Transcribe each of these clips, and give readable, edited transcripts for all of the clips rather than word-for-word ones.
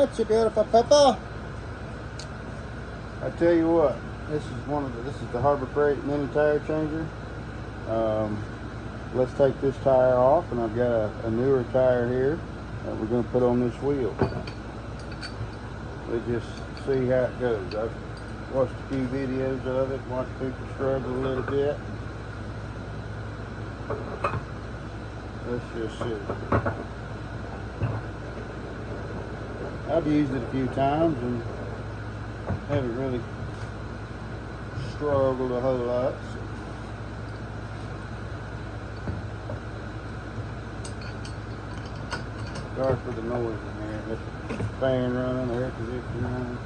much, you beautiful people. I tell you what, this is the Harbor Freight mini tire changer. Let's take this tire off, and I've got a newer tire here that we're going to put on this wheel. Let's just see how it goes. I've watched a few videos of it, watched people struggle a little bit. Let's just see. I've used it a few times and haven't really struggled a whole lot. Sorry for the noise in here. Got the fan running, the air conditioning running.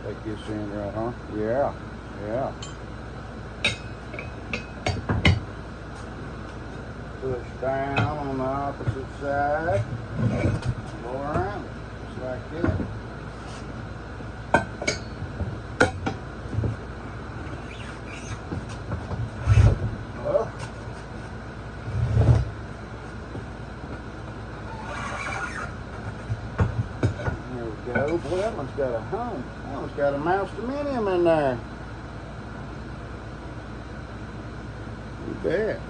Take this in right, huh? Yeah, yeah. Push down on the opposite side, go around it, just like that. Well, there we go. Boy, that one's got a home. That one's got a mouse dominium in there. You bet.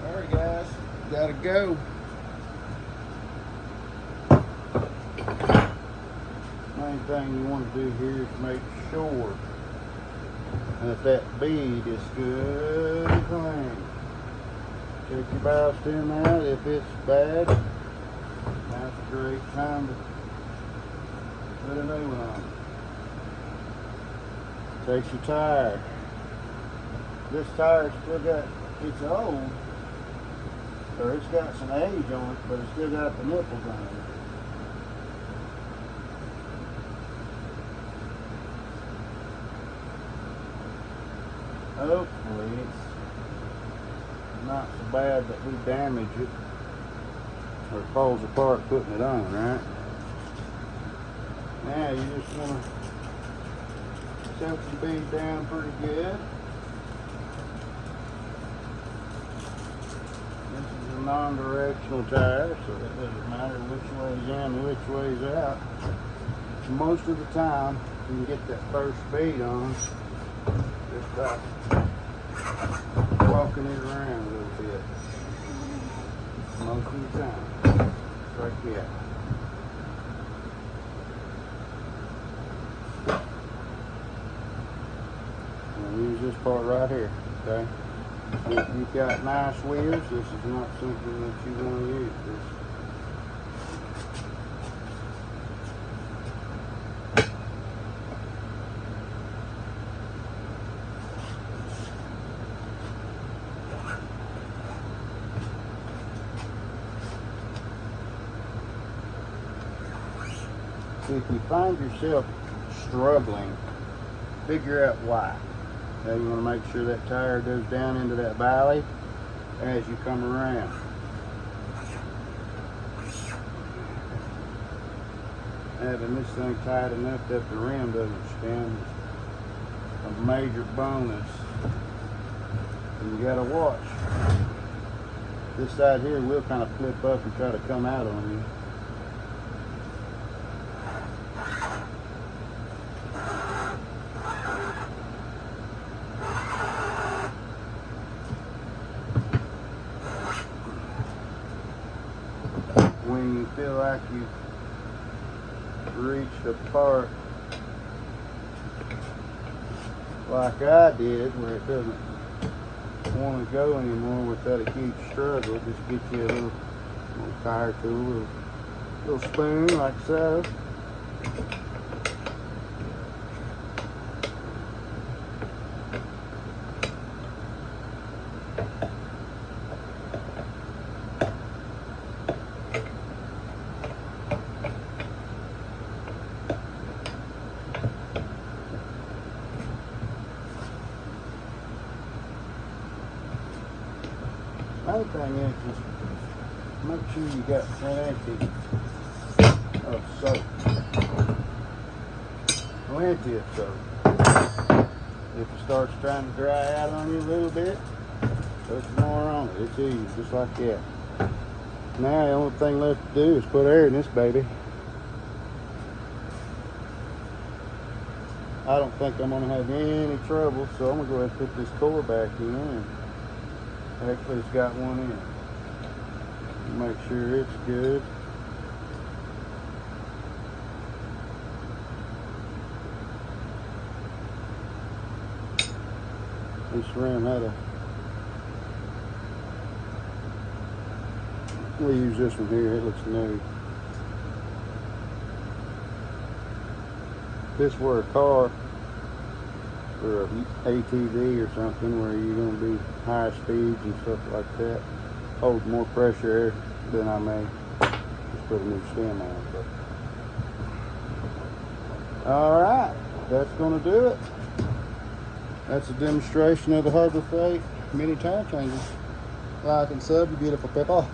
Alright guys, gotta go. Main thing you want to do here is make sure that bead is good and clean. Check your valve stem out. If it's bad, that's a great time to put a new one on. Takes your tire. This tire's still got, it's old. Or it's got some age on it, but it's still got the nipples on it. Hopefully it's not so bad that we damage it or it falls apart putting it on, right? Now you just want to set the bead down pretty good. Non-directional tire, so it doesn't matter which way's in and which way's out. Most of the time you can get that first bead on just by walking it around a little bit. Most of the time. Like that. I'm gonna use this part right here, okay? If you've got nice wheels, this is not something that you want to use. So if you find yourself struggling, figure out why. Now you want to make sure that tire goes down into that valley as you come around. Having this thing tight enough that the rim doesn't spin is a major bonus. And you gotta watch. This side here will kind of flip up and try to come out on you. When you feel like you've reached a part like I did where it doesn't want to go anymore without a huge struggle, just get you a little tire tool, a little spoon like so. main thing is just make sure you got plenty of soap. Plenty of soap. If it starts trying to dry out on you a little bit, put some more on it. It's easy, just like that. Now the only thing left to do is put air in this baby. I don't think I'm going to have any trouble, so I'm going to go ahead and put this core back in. And actually, it's got one in. Make sure it's good. This rim had a... We'll use this one here. It looks new. This were a car or an ATV or something where you're going to be higher speeds and stuff like that, hold more pressure air, then I may just put a new stem on it. But alright, that's going to do it. That's a demonstration of the Harbor Freight mini tire changer. Like and sub, you beautiful people.